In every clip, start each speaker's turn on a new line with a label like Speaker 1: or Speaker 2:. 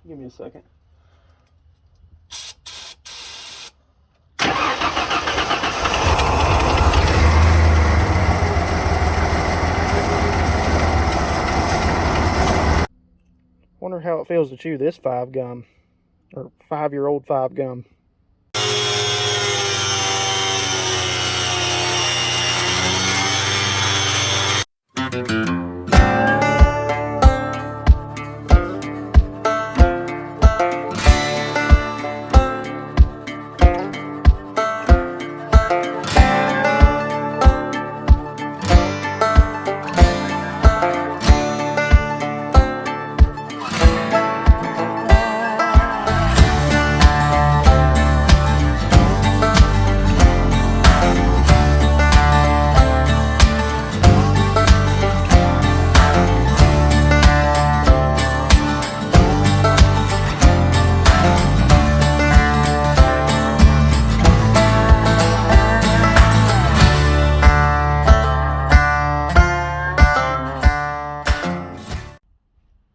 Speaker 1: Give me a second. Wonder how it feels to chew this 5 gum, or 5-year-old 5 gum.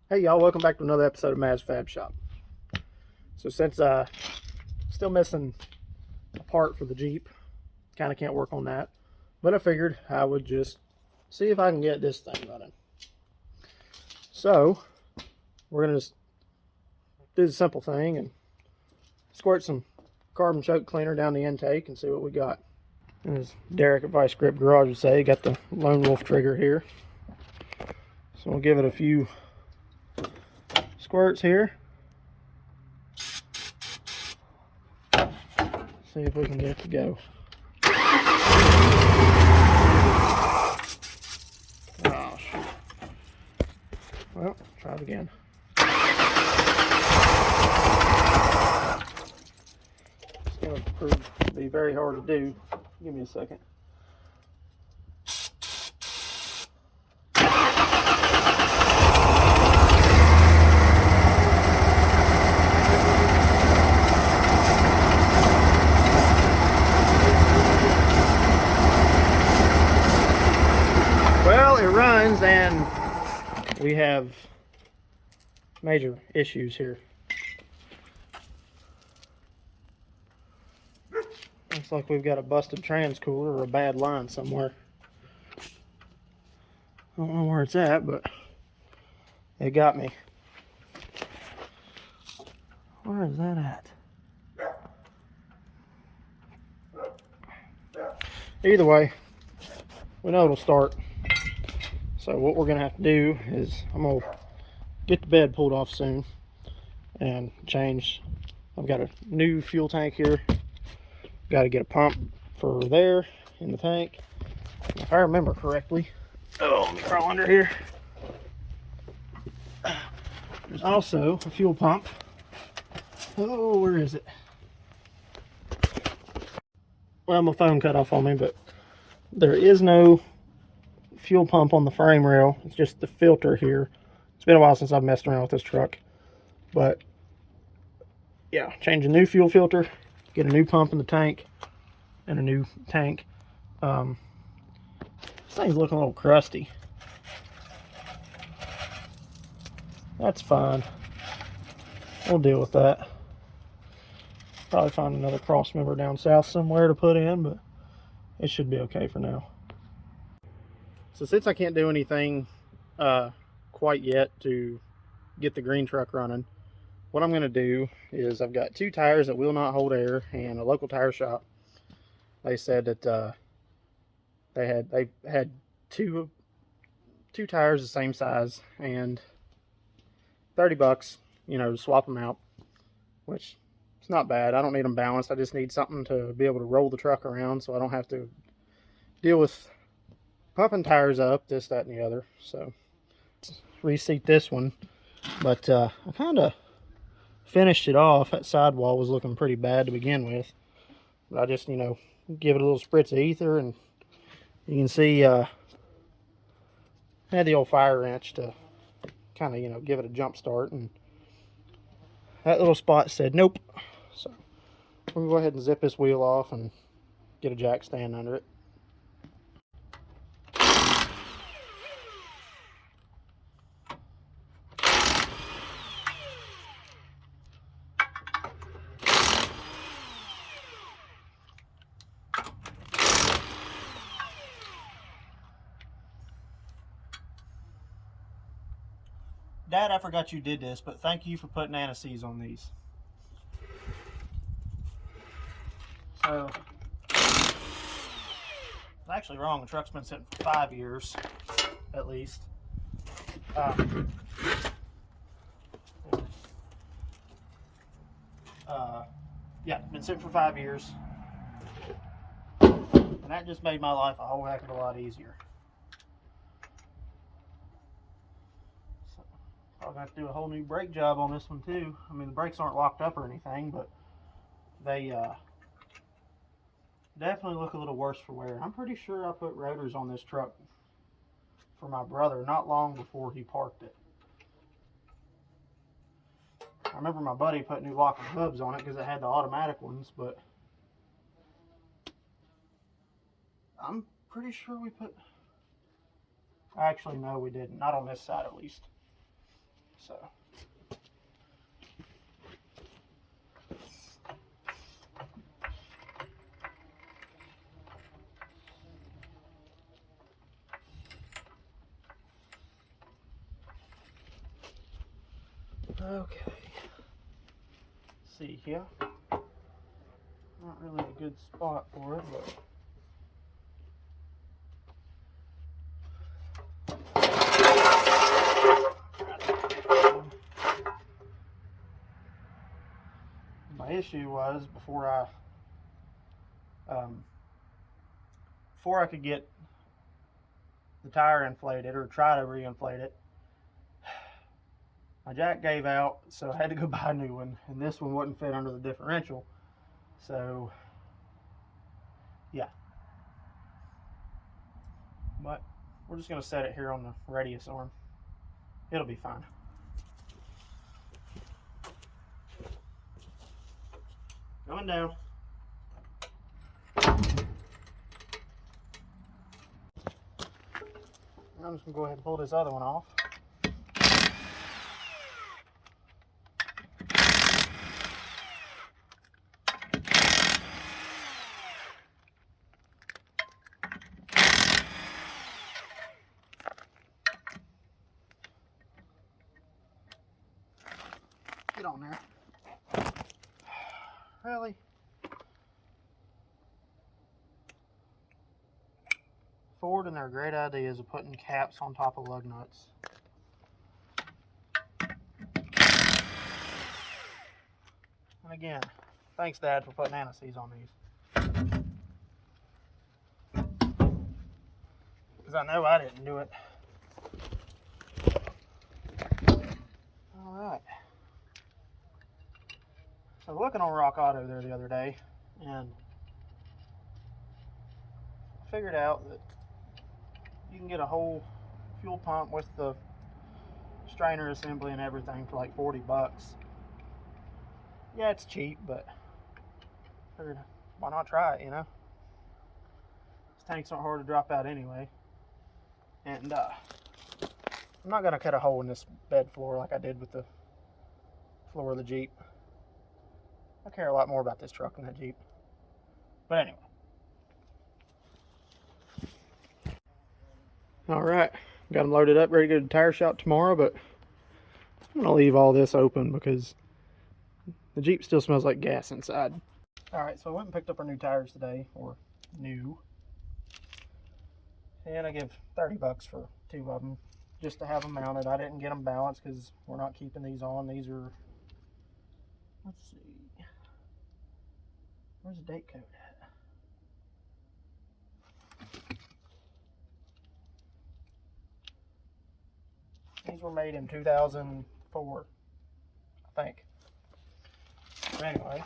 Speaker 1: Hey y'all, welcome back to another episode of Maz Fab Shop. So since still missing a part for the Jeep, kind of can't work on that, but I figured I would just see if I can get this thing running. So we're gonna just do the simple thing and squirt some carbon choke cleaner down the intake and see what we got. And as Derek at Vice Grip Garage would say, got the Lone Wolf trigger here. So we'll give it a few squirts here. See if we can get it to go. Oh, shoot. Well, try it again. It's going to prove to be very hard to do. Give me a second. Well, it runs and we have major issues here. Looks like we've got a busted transcooler or a bad line somewhere. I don't know where it's at, but it got me. Where is that at? Either way, we know it'll start. So what we're gonna have to do is I'm gonna get the bed pulled off soon and change. I've got a new fuel tank here. Got to get a pump for there in the tank. If I remember correctly, oh, let me crawl under here. There's also a fuel pump. Oh, where is it? Well, my phone cut off on me, but there is no fuel pump on the frame rail. It's just the filter here. It's been a while since I've messed around with this truck, but yeah, change a new fuel filter, get a new pump in the tank, and a new tank. This thing's looking a little crusty. That's fine. We'll deal with that. Probably find another cross member down south somewhere to put in, but it should be okay for now. So since I can't do anything quite yet to get the green truck running, what I'm going to do is I've got 2 tires that will not hold air, and a local tire shop, they said that they had two tires the same size and $30, you know, to swap them out, which it's not bad. I don't need them balanced. I just need something to be able to roll the truck around so I don't have to deal with pumping tires up, this, that, and the other. So reseat this one, but I kind of finished it off. That sidewall was looking pretty bad to begin with, but I just, you know, give it a little spritz of ether, and you can see I had the old fire wrench to kind of, you know, give it a jump start, and that little spot said nope. So we'll go ahead and zip this wheel off and get a jack stand under it. Dad, I forgot you did this, but thank you for putting anti-seize on these. So, I'm actually wrong. The truck's been sitting for 5 years, at least. Yeah, been sitting for 5 years. And that just made my life a whole heck of a lot easier. So, I'm going to have to do a whole new brake job on this one too. I mean, the brakes aren't locked up or anything, but they definitely look a little worse for wear. I'm pretty sure I put rotors on this truck for my brother not long before he parked it. I remember my buddy put new locking hubs on it because it had the automatic ones, but I'm pretty sure we put... Actually, no, we didn't. Not on this side, at least. So... Okay. See here. Not really a good spot for it, but... My issue was before I could get the tire inflated or try to reinflate it, my jack gave out, so I had to go buy a new one, and this one wouldn't fit under the differential. So yeah, but we're just going to set it here on the radius arm. It'll be fine. Going down. I'm just going to go ahead and pull this other one off. Get on there. Really? Ford and their great ideas of putting caps on top of lug nuts. And again, thanks Dad for putting anti-seize on these. Because I know I didn't do it. Alright. So looking on Rock Auto there the other day, and I figured out that you can get a whole fuel pump with the strainer assembly and everything for like 40 bucks. Yeah, it's cheap, but I figured why not try it, you know? These tanks aren't hard to drop out anyway. And I'm not gonna cut a hole in this bed floor like I did with the floor of the Jeep. I care a lot more about this truck than that Jeep. But anyway. Alright, got them loaded up, ready to go to the tire shop tomorrow, but I'm gonna leave all this open because the Jeep still smells like gas inside. Alright, so I went and picked up our new tires today, or new. And I give 30 bucks for 2 of them, just to have them mounted. I didn't get them balanced because we're not keeping these on. These are, let's see, where's the date code at? These were made in 2004, I think. But anyway,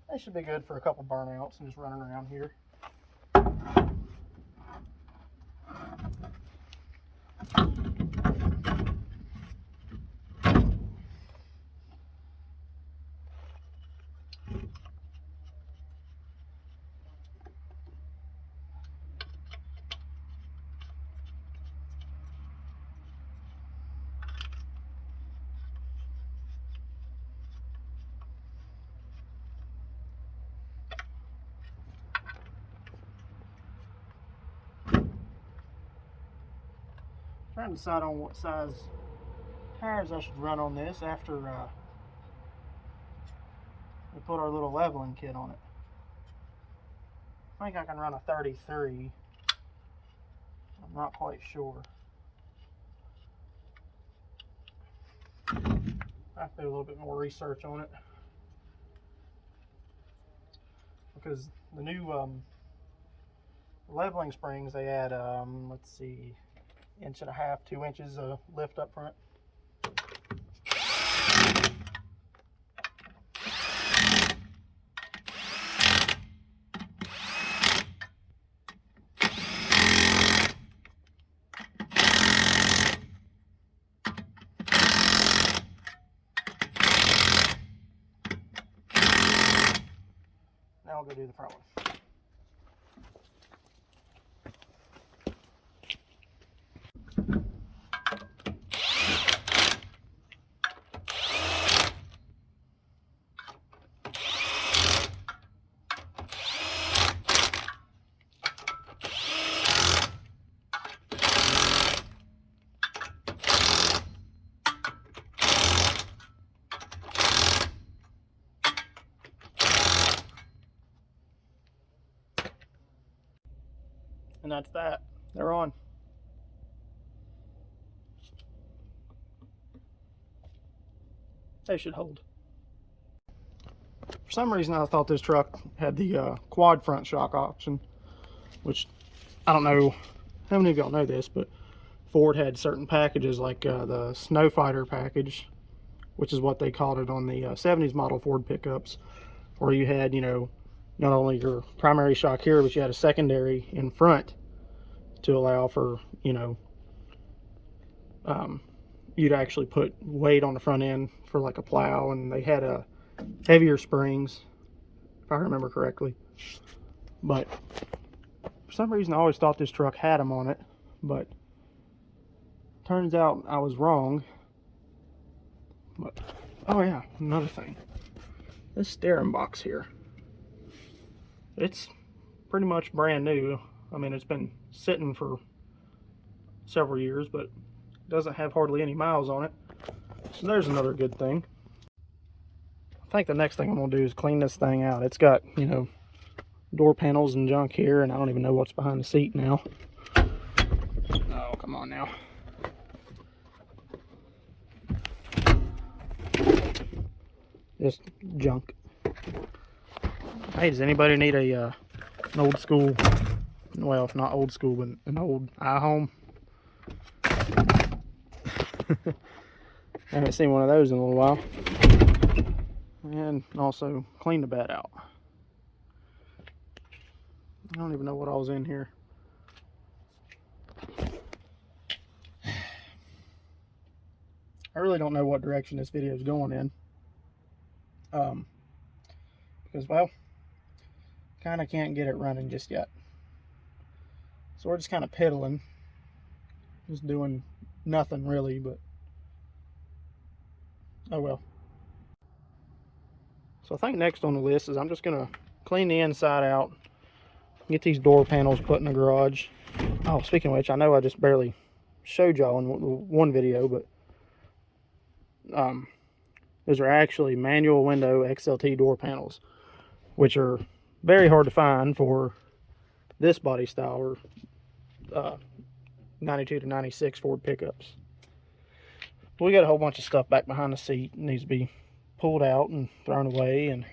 Speaker 1: they should be good for a couple burnouts and just running around here. Trying trying to decide on what size tires I should run on this after we put our little leveling kit on it. I think I can run a 33. I'm not quite sure. I have to do a little bit more research on it, because the new leveling springs, they add let's see, 1.5 inches, 2 inches of lift up front. Now I'll go do the front one. And that's that. They're on. They should hold. For some reason, I thought this truck had the quad front shock option, which I don't know how many of y'all know this, but Ford had certain packages like the Snow Fighter package, which is what they called it on the 70s model Ford pickups, where you had, you know, not only your primary shock here, but you had a secondary in front to allow for, you know, you'd actually put weight on the front end for like a plow, and they had heavier springs, if I remember correctly. But for some reason, I always thought this truck had them on it, but turns out I was wrong. But oh yeah, another thing, this steering box here, it's pretty much brand new. I mean, it's been sitting for several years, but it doesn't have hardly any miles on it. So there's another good thing. I think the next thing I'm gonna do is clean this thing out. It's got, you know, door panels and junk here, and I don't even know what's behind the seat now. Oh, come on now. Just junk. Hey, does anybody need an old school, well, if not old school, but an old iHome? I haven't seen one of those in a little while. And also clean the bed out. I don't even know what I was in here. I really don't know what direction this video is going in. Because, well, kind of can't get it running just yet. So we're just kind of piddling. Just doing nothing really, but oh well. So I think next on the list is I'm just going to clean the inside out, get these door panels put in the garage. Oh, speaking of which, I know I just barely showed y'all in one video, but those are actually manual window XLT door panels, which are very hard to find for this body style, or 92 to 96 Ford pickups. We got a whole bunch of stuff back behind the seat. It needs to be pulled out and thrown away, and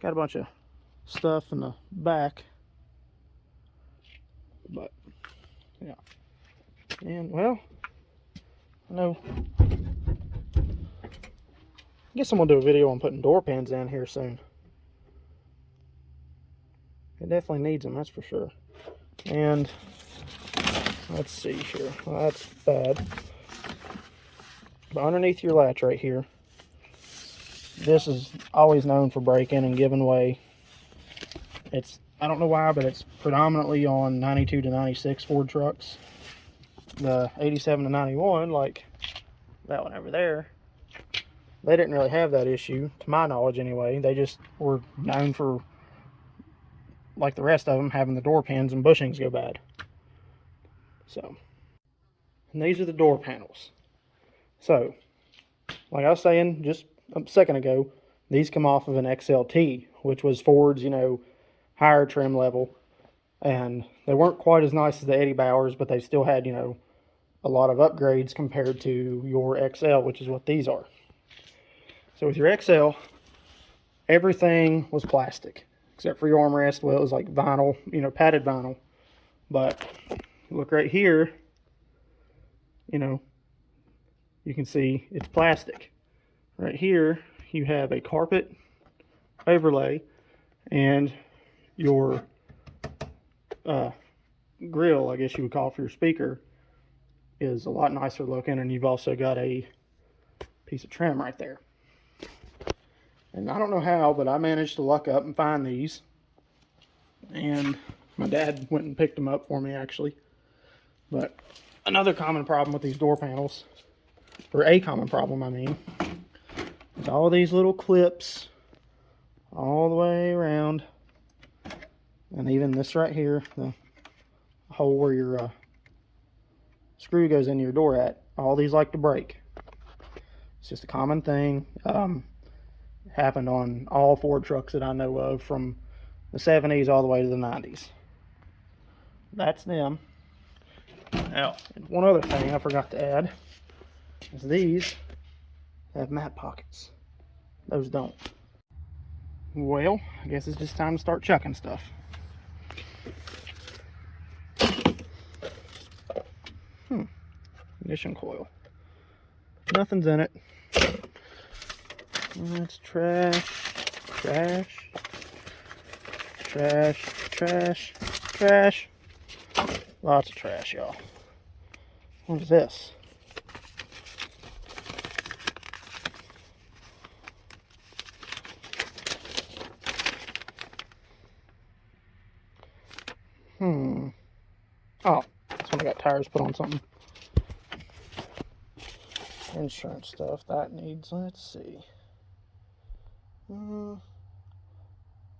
Speaker 1: got a bunch of stuff in the back. But yeah, and well, I know, I guess I'm gonna do a video on putting door pins in here soon. It definitely needs them, that's for sure. And let's see here. Well, that's bad. But underneath your latch right here, this is always known for breaking and giving way. It's, I don't know why, but it's predominantly on 92 to 96 Ford trucks. The 87 to 91, like that one over there, they didn't really have that issue, to my knowledge anyway. They just were known for, like the rest of them, having the door pins and bushings go bad. So, And these are the door panels. So, like I was saying just a second ago, these come off of an XLT, which was Ford's, higher trim level. And they weren't quite as nice as the Eddie Bauers, but they still had, a lot of upgrades compared to your XL, which is what these are. So with your XL, everything was plastic, except for your armrest. Well, it was like vinyl, padded vinyl. But look right here, you can see it's plastic. Right here, you have a carpet overlay, and your grill, I guess you would call it, for your speaker, is a lot nicer looking, and you've also got a piece of trim right there. And I don't know how, but I managed to luck up and find these, and my dad went and picked them up for me, actually. But another common problem with these door panels, or a common problem I mean, is all these little clips all the way around, and even this right here, the hole where your screw goes into your door at, all these like to break. It's just a common thing. Happened on all Ford trucks that I know of, from the 70s all the way to the 90s. That's them. Now, one other thing I forgot to add is these have mat pockets. Those don't. Well, I guess it's just time to start chucking stuff. Ignition coil. Nothing's in it. That's trash, trash, trash, trash, trash. Lots of trash, y'all. What is this? Oh, that's when I got tires put on something. Insurance stuff that needs, let's see.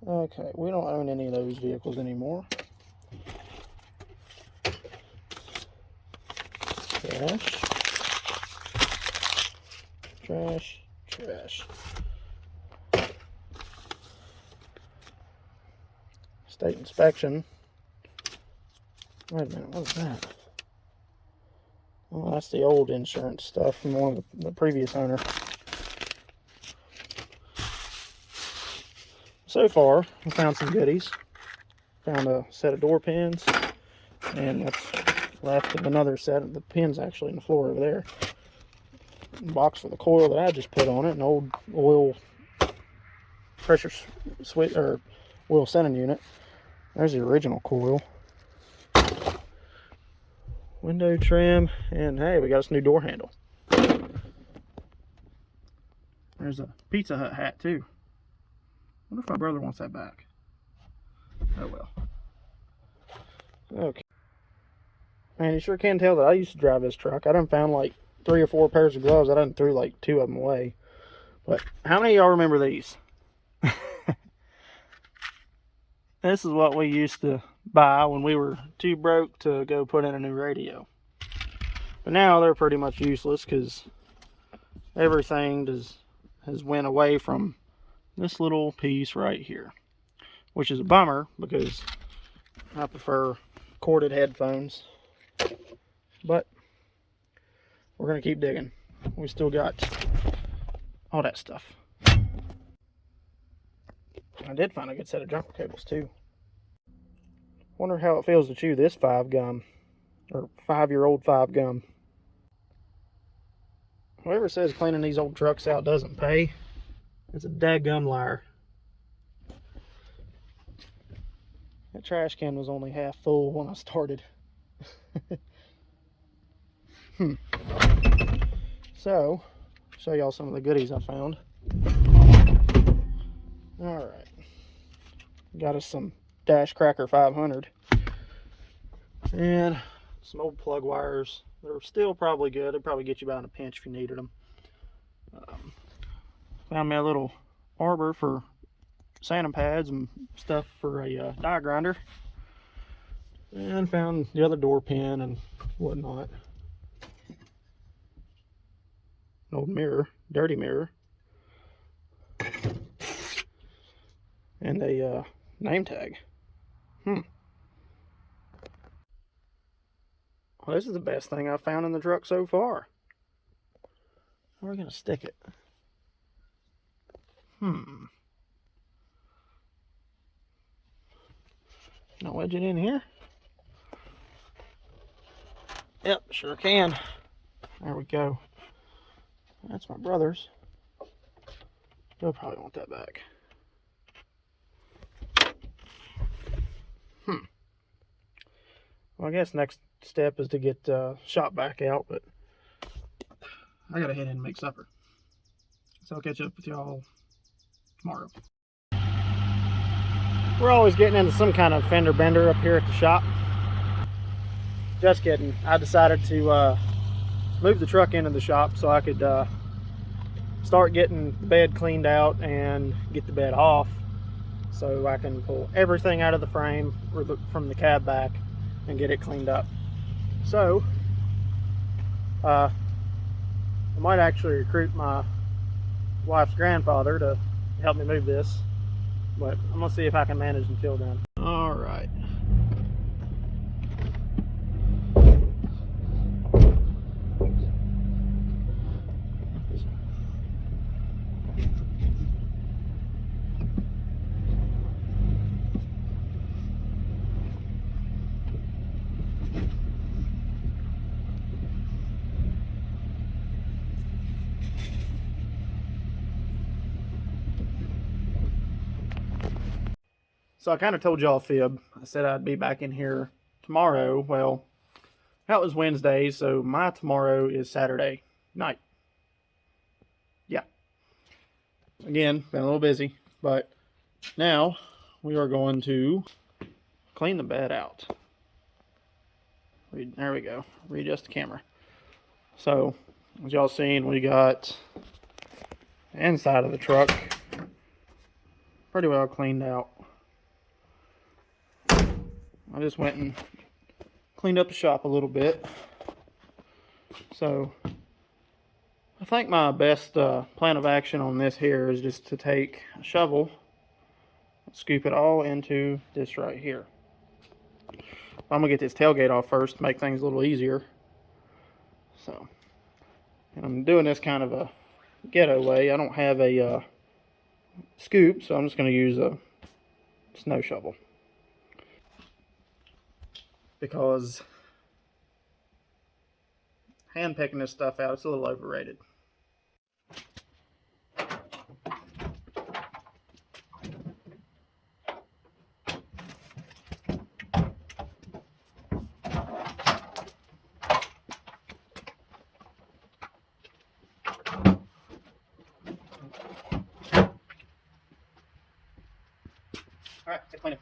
Speaker 1: Okay, we don't own any of those vehicles anymore. Trash. Trash. Trash. State inspection. Wait a minute, what is that? Well, that's the old insurance stuff from one of the previous owner. So far, I found some goodies. Found a set of door pins, and that's left of another set of the pins actually in the floor over there. Box for the coil that I just put on it, an old oil pressure switch or oil sending unit. There's the original coil. Window trim, and hey, we got us a new door handle. There's a Pizza Hut hat too. Wonder if my brother wants that back. Oh well. Okay. Man, you sure can tell that I used to drive this truck. I done found like 3 or 4 pairs of gloves. I done threw like 2 of them away. But how many of y'all remember these? This is what we used to buy when we were too broke to go put in a new radio. But now they're pretty much useless because everything has went away from this little piece right here, which is a bummer because I prefer corded headphones. But we're gonna keep digging. We still got all that stuff. I did find a good set of jumper cables too. Wonder how it feels to chew this 5 gum, or 5-year-old 5 gum. Whoever says cleaning these old trucks out doesn't pay, it's a dadgum liar. That trash can was only half full when I started. So, show y'all some of the goodies I found. Alright. Got us some Dash Cracker 500. And some old plug wires. They're still probably good. They'd probably get you by in a pinch if you needed them. Found me a little arbor for sanding pads and stuff for a die grinder. And found the other door pin and whatnot. An old mirror, dirty mirror. And a name tag. Well, this is the best thing I've found in the truck so far. Where are we going to stick it? Can I wedge it in here? Yep, sure can. There we go. That's my brother's. He'll probably want that back. Well, I guess next step is to get shop back out, but I gotta head in and make supper. So I'll catch up with y'all tomorrow. We're always getting into some kind of fender bender up here at the shop. Just kidding. I decided to move the truck into the shop so I could start getting the bed cleaned out and get the bed off, so I can pull everything out of the frame or from the cab back and get it cleaned up. So I might actually recruit my wife's grandfather to help me move this, but I'm gonna see if I can manage until then. All right. So I kind of told y'all a fib. I said I'd be back in here tomorrow. Well, that was Wednesday, so my tomorrow is Saturday night. Yeah. Again, been a little busy, but now we are going to clean the bed out. There we go. Readjust the camera. So, as y'all seen, we got the inside of the truck pretty well cleaned out. I just went and cleaned up the shop a little bit. So I think my best plan of action on this here is just to take a shovel and scoop it all into this right here. I'm gonna get this tailgate off first to make things a little easier. So, and I'm doing this kind of a ghetto way. I don't have a scoop, so I'm just gonna use a snow shovel, because hand picking this stuff out, it's a little overrated. All right, get cleaning.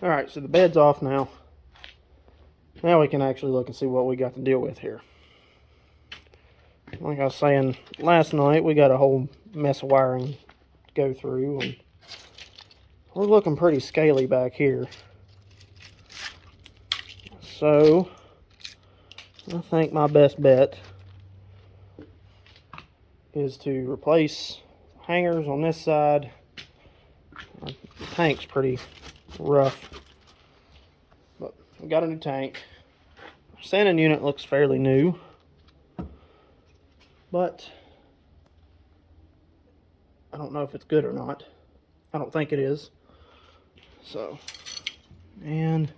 Speaker 1: Alright, so the bed's off now. Now we can actually look and see what we got to deal with here. Like I was saying last night, we got a whole mess of wiring to go through, and we're looking pretty scaly back here. So I think my best bet is to replace hangers on this side. The tank's pretty rough, but we got a new tank. Our sanding unit looks fairly new, but I don't know if it's good or not. I don't think it is. So, and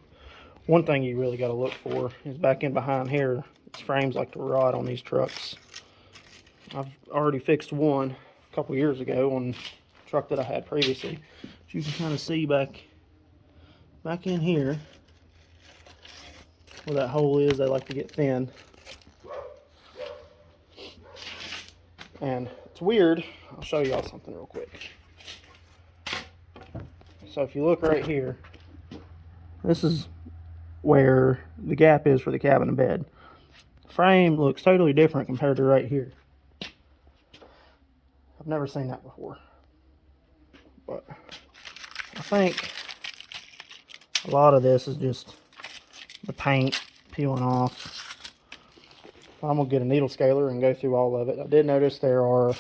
Speaker 1: one thing you really got to look for is back in behind here. These frames like to rot on these trucks. I've already fixed one a couple years ago on a truck that I had previously. But you can kind of see back in here where that hole is. They like to get thin. And it's weird. I'll show y'all something real quick. So if you look right here, this is where the gap is for the cabin and bed. The frame looks totally different compared to right here. I've never seen that before. But I think a lot of this is just the paint peeling off. I'm going to get a needle scaler and go through all of it. I did notice there are a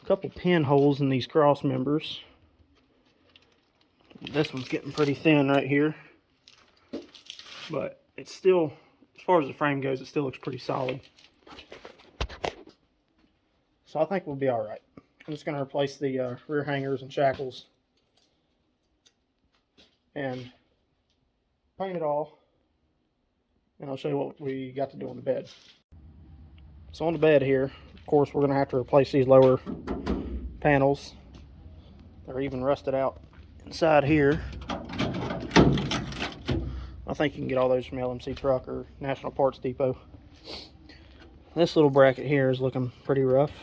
Speaker 1: couple pin holes in these cross members. This one's getting pretty thin right here, but it's still, as far as the frame goes, it still looks pretty solid. So I think we'll be all right. I'm just going to replace the rear hangers and shackles and paint it all, and I'll show you what we got to do on the bed. So on the bed here, of course, we're going to have to replace these lower panels. They're even rusted out inside here. I think you can get all those from LMC Truck or National Parts Depot. This little bracket here is looking pretty rough.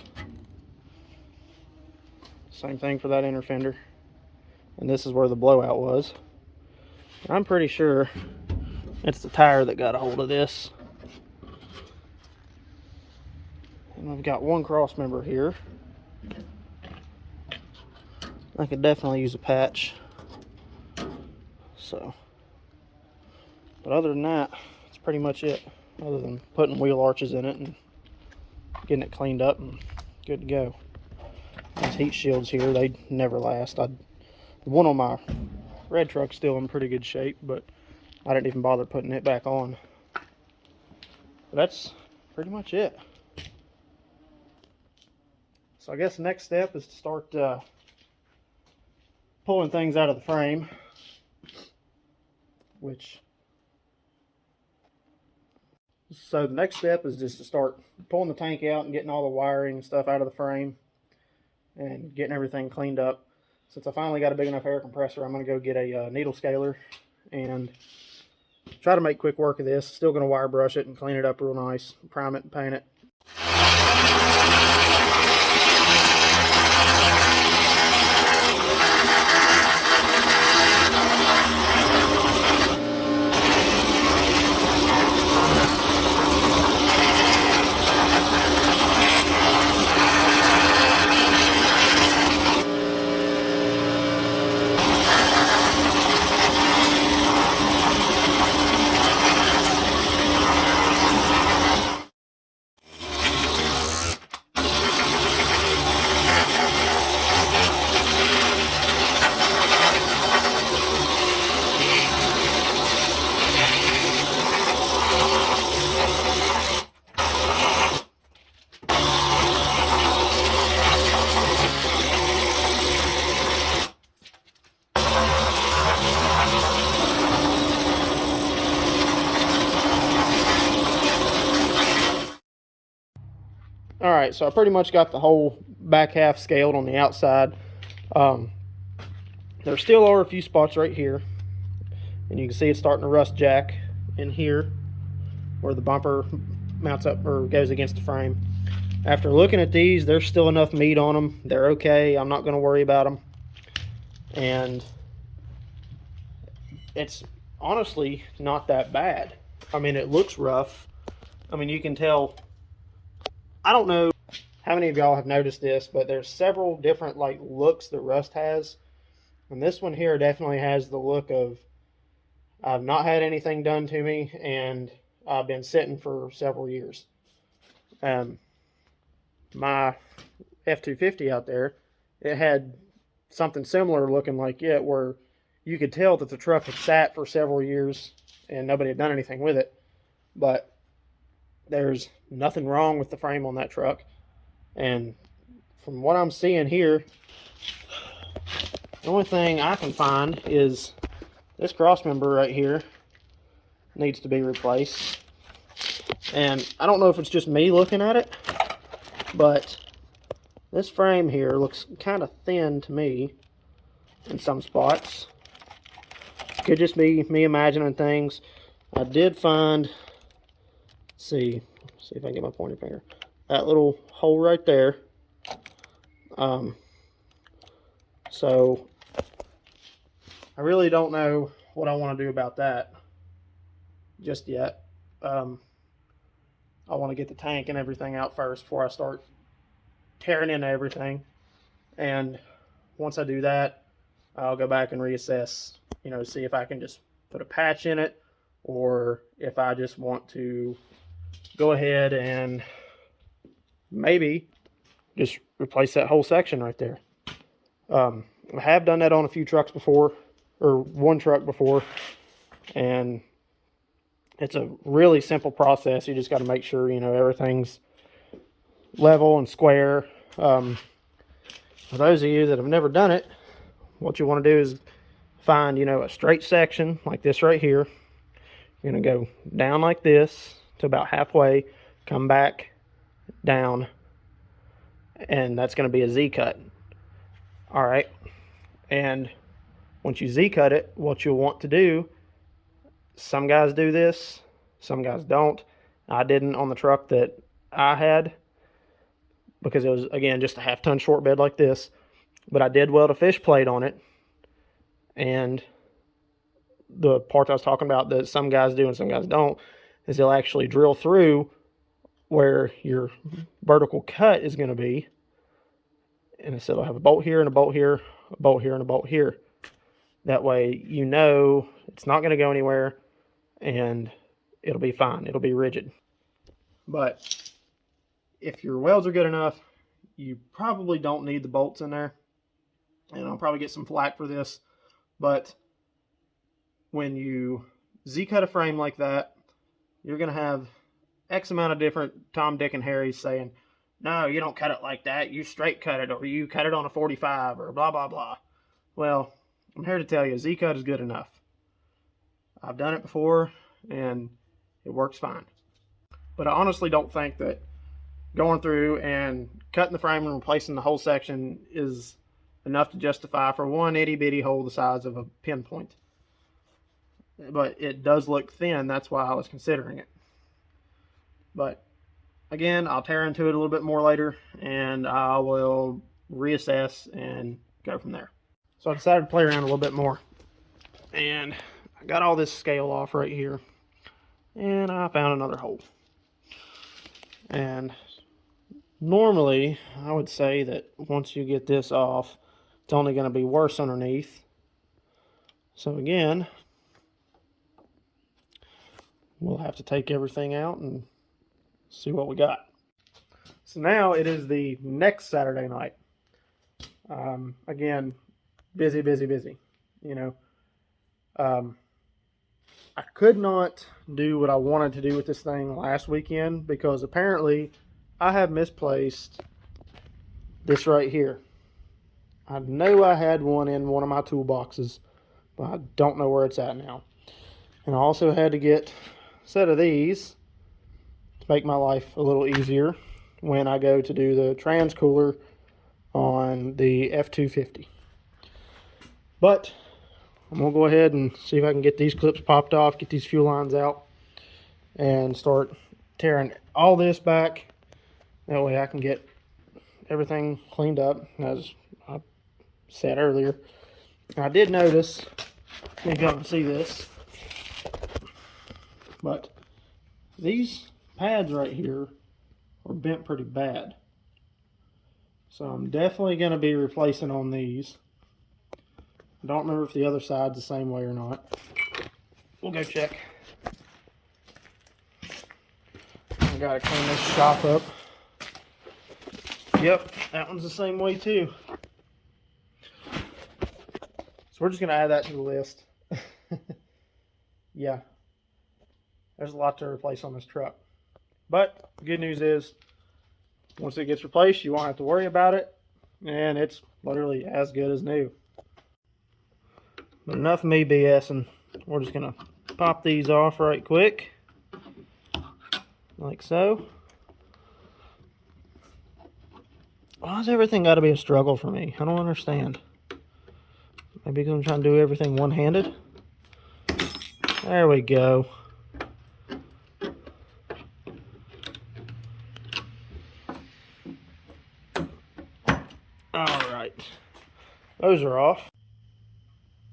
Speaker 1: Same thing for that inner fender. And this is where the blowout was. And I'm pretty sure it's the tire that got a hold of this. And I've got one cross member here. I could definitely use a patch. So, but other than that, that's pretty much it. Other than putting wheel arches in it and getting it cleaned up and good to go. These heat shields here, they never last. The one on my red truck's still in pretty good shape, but I didn't even bother putting it back on. But that's pretty much it. So I guess the next step is to start pulling things out of the frame, so the next step is just to start pulling the tank out and getting all the wiring and stuff out of the frame and getting everything cleaned up. Since I finally got a big enough air compressor, I'm going to go get a needle scaler and try to make quick work of this. Still going to wire brush it and clean it up real nice, prime it and paint it. Alright, so I pretty much got the whole back half scaled on the outside. There still are a few spots right here. And you can see it's starting to rust jack in here where the bumper mounts up or goes against the frame. After looking at these, there's still enough meat on them. They're okay. I'm not going to worry about them. And it's honestly not that bad. I mean, it looks rough. I mean, you can tell. I don't know how many of y'all have noticed this, but there's several different like looks that rust has. And this one here definitely has the look of I've not had anything done to me and I've been sitting for several years. My F-150 out there, it had something similar looking like it, where you could tell that the truck had sat for several years and nobody had done anything with it. But there's nothing wrong with the frame on that truck. And from what I'm seeing here, The only thing I can find is this cross member right here needs to be replaced. And I don't know if it's just me looking at it, but this frame here looks kind of thin to me in some spots. Could just be me imagining things. I did find, see if I can get my pointer finger, that little hole right there. So I really don't know what I want to do about that just yet. I want to get the tank and everything out first before I start tearing into everything. And once I do that, I'll go back and reassess, see if I can just put a patch in it, or if I just want to go ahead and maybe just replace that whole section right there. I have done that on a few trucks before, or one truck before, and it's a really simple process. You just got to make sure, everything's level and square. For those of you that have never done it, what you want to do is find, a straight section like this right here. You're going to go down like this to about halfway, come back down, and that's going to be a Z-cut. All right, and once you Z-cut it, what you'll want to do, some guys do this, some guys don't. I didn't on the truck that I had because it was, again, just a half-ton short bed like this. But I did weld a fish plate on it, and the part I was talking about that some guys do and some guys don't is they'll actually drill through where your vertical cut is going to be. And instead it'll have a bolt here and a bolt here, a bolt here and a bolt here. That way it's not going to go anywhere and it'll be fine. It'll be rigid. But if your welds are good enough, you probably don't need the bolts in there. And I'll probably get some flack for this, but when you Z-cut a frame like that, you're going to have X amount of different Tom, Dick, and Harrys saying, no, you don't cut it like that. You straight cut it, or you cut it on a 45, or blah, blah, blah. Well, I'm here to tell you, Z-cut is good enough. I've done it before, and it works fine. But I honestly don't think that going through and cutting the frame and replacing the whole section is enough to justify for one itty-bitty hole the size of a pinpoint. But it does look thin. That's why I was considering it. But again, I'll tear into it a little bit more later, and I will reassess and go from there. So I decided to play around a little bit more. And I got all this scale off right here. And I found another hole. And normally, I would say that once you get this off, it's only going to be worse underneath. So again, we'll have to take everything out and see what we got. So now it is the next Saturday night. Again, busy. I could not do what I wanted to do with this thing last weekend because apparently I have misplaced this right here. I know I had one in one of my toolboxes, but I don't know where it's at now. And I also had to get a set of these to make my life a little easier when I go to do the trans cooler on the F-150. But I'm going to go ahead and see if I can get these clips popped off, get these fuel lines out, and start tearing all this back. That way I can get everything cleaned up, as I said earlier. And I did notice, maybe y'all can see this, but these pads right here are bent pretty bad. So I'm definitely going to be replacing on these. I don't remember if the other side's the same way or not. We'll go check. I gotta clean this shop up. Yep, that one's the same way too. So we're just gonna add that to the list. Yeah, there's a lot to replace on this truck. But the good news is, once it gets replaced, you won't have to worry about it. And it's literally as good as new. But enough of me BSing. We're just gonna pop these off right quick, like so. Why's everything got to be a struggle for me? I don't understand. Maybe because I'm trying to do everything one-handed. There we go. Alright. Those are off.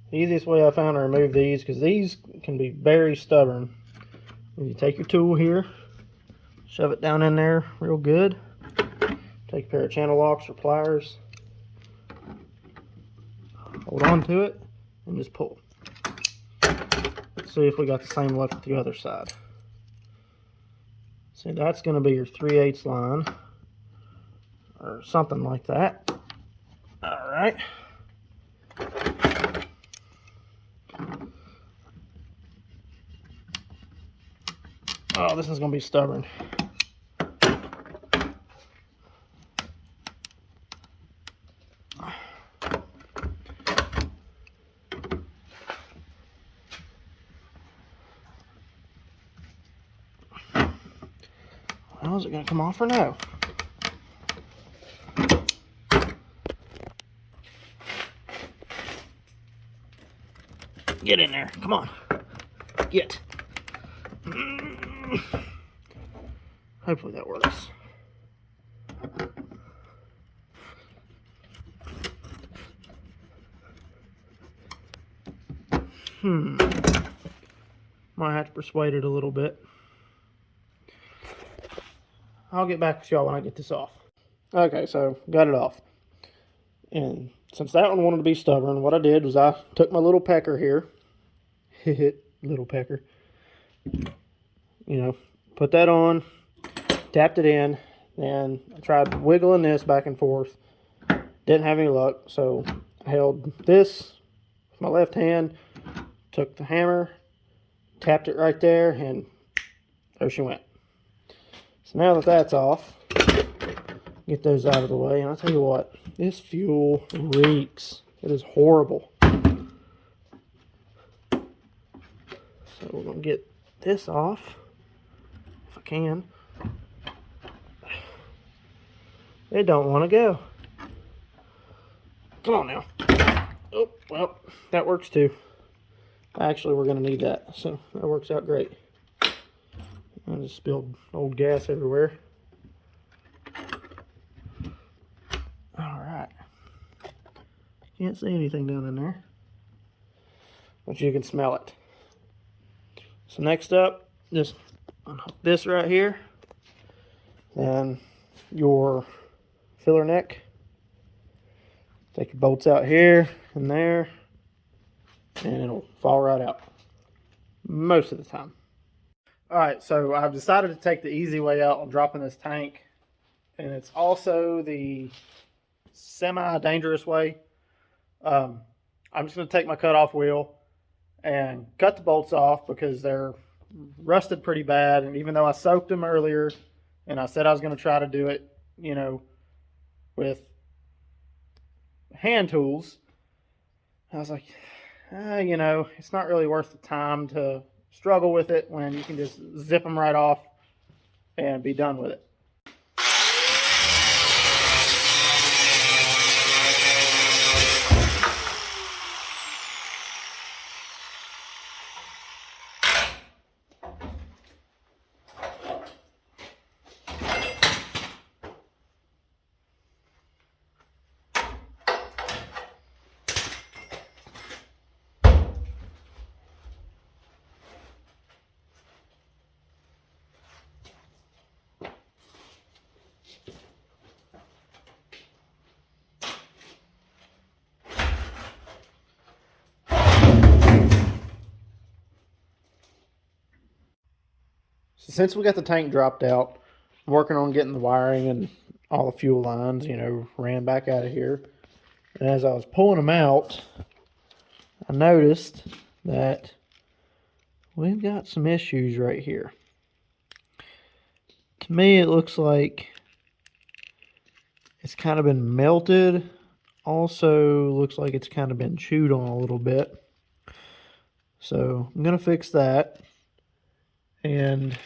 Speaker 1: The easiest way I found to remove these, because these can be very stubborn. You take your tool here, shove it down in there real good. Take a pair of channel locks or pliers. Hold on to it and just pull. Let's see if we got the same luck with the other side. See, that's going to be your 3/8 line or something like that. All right. Oh, this is going to be stubborn. Well, is it going to come off or no? Get in there. Come on. Get. Hopefully that works. Might have to persuade it a little bit. I'll get back with y'all when I get this off. Okay, so got it off. And since that one wanted to be stubborn, what I did was I took my little pecker here. Little pecker. You know, put that on, tapped it in, and I tried wiggling this back and forth. Didn't have any luck, so I held this with my left hand, took the hammer, tapped it right there, and there she went. So now that that's off, get those out of the way, and I'll tell you what, this fuel reeks. It is horrible. So we're going to get this off, if I can. It don't want to go. Come on now. Oh, well, that works too. Actually, we're going to need that, so that works out great. I just spilled old gas everywhere. Alright. Can't see anything down in there, but you can smell it. So next up, just unhook this right here. Then your filler neck. Take your bolts out here and there, and it'll fall right out most of the time. Alright, so I've decided to take the easy way out on dropping this tank, and it's also the semi-dangerous way. I'm just going to take my cut-off wheel and cut the bolts off because they're rusted pretty bad, and even though I soaked them earlier and I said I was going to try to do it, you know, with hand tools, I was like, you know, it's not really worth the time to struggle with it when you can just zip them right off and be done with it. So since we got the tank dropped out, I'm working on getting the wiring and all the fuel lines, you know, ran back out of here. And as I was pulling them out, I noticed that we've got some issues right here. To me, it looks like it's kind of been melted. Also looks like it's kind of been chewed on a little bit. So I'm going to fix that. And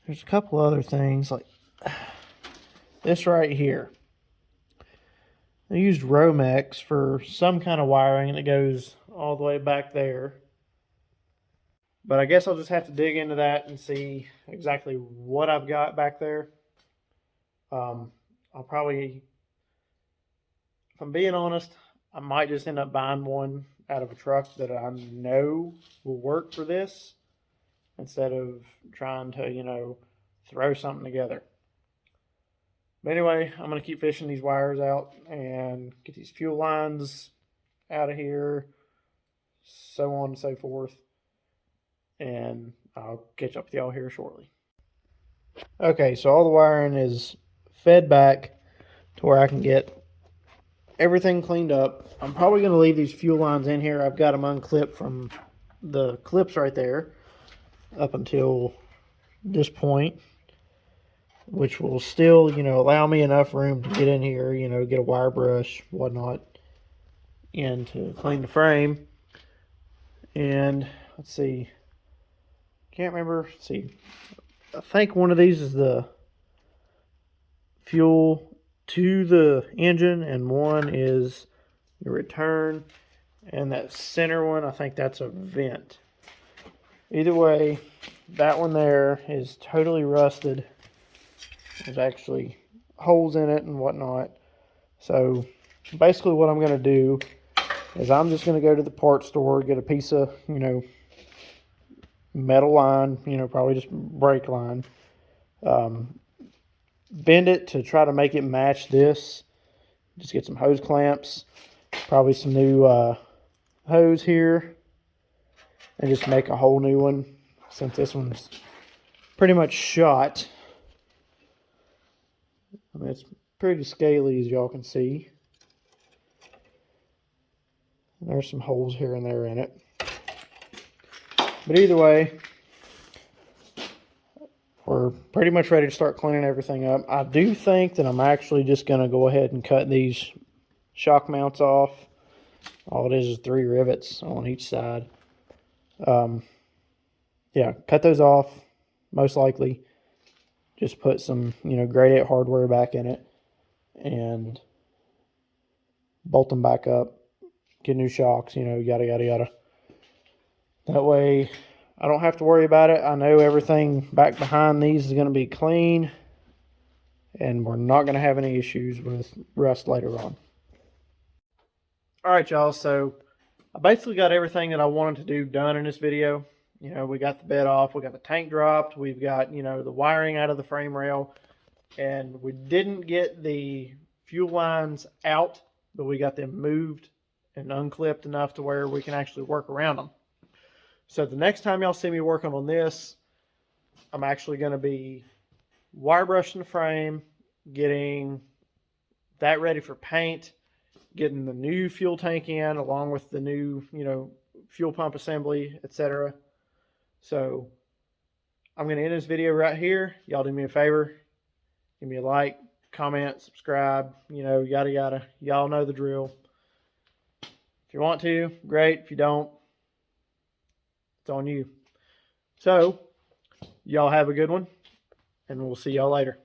Speaker 1: there's a couple other things like this right here. I used Romex for some kind of wiring that goes all the way back there. But I guess I'll just have to dig into that and see exactly what I've got back there. I'll probably, if I'm being honest, I might just end up buying one out of a truck that I know will work for this instead of trying to, throw something together. But anyway, I'm going to keep fishing these wires out and get these fuel lines out of here, so on and so forth. And I'll catch up with y'all here shortly. Okay, so all the wiring is fed back to where I can get everything cleaned up. I'm probably going to leave these fuel lines in here. I've got them unclipped from the clips right there up until this point, which will still, allow me enough room to get in here, get a wire brush, whatnot, and to clean the frame. And let's see, can't remember. Let's see, I think one of these is the fuel to the engine, and one is the return, and that center one, I think that's a vent. Either way, that one there is totally rusted. There's actually holes in it and whatnot. So basically what I'm going to do is I'm just going to go to the parts store, get a piece of, metal line, probably just brake line. Bend it to try to make it match this. Just get some hose clamps, probably some new hose here, and just make a whole new one since this one's pretty much shot. I mean, it's pretty scaly, as y'all can see. There's some holes here and there in it. But either way, we're pretty much ready to start cleaning everything up. I do think that I'm actually just going to go ahead and cut these shock mounts off. All it is 3 rivets on each side. Yeah, cut those off, most likely. Just put some, grade 8 hardware back in it and bolt them back up. Get new shocks, yada, yada, yada. That way I don't have to worry about it. I know everything back behind these is going to be clean, and we're not going to have any issues with rust later on. All right, y'all, so I basically got everything that I wanted to do done in this video. We got the bed off, we got the tank dropped, we've got, the wiring out of the frame rail, and we didn't get the fuel lines out, but we got them moved and unclipped enough to where we can actually work around them. So the next time y'all see me working on this, I'm actually going to be wire brushing the frame, getting that ready for paint, getting the new fuel tank in along with the new, fuel pump assembly, etc. So I'm going to end this video right here. Y'all do me a favor. Give me a like, comment, subscribe, yada, yada. Y'all know the drill. If you want to, great. If you don't, it's on you. So, y'all have a good one, and we'll see y'all later.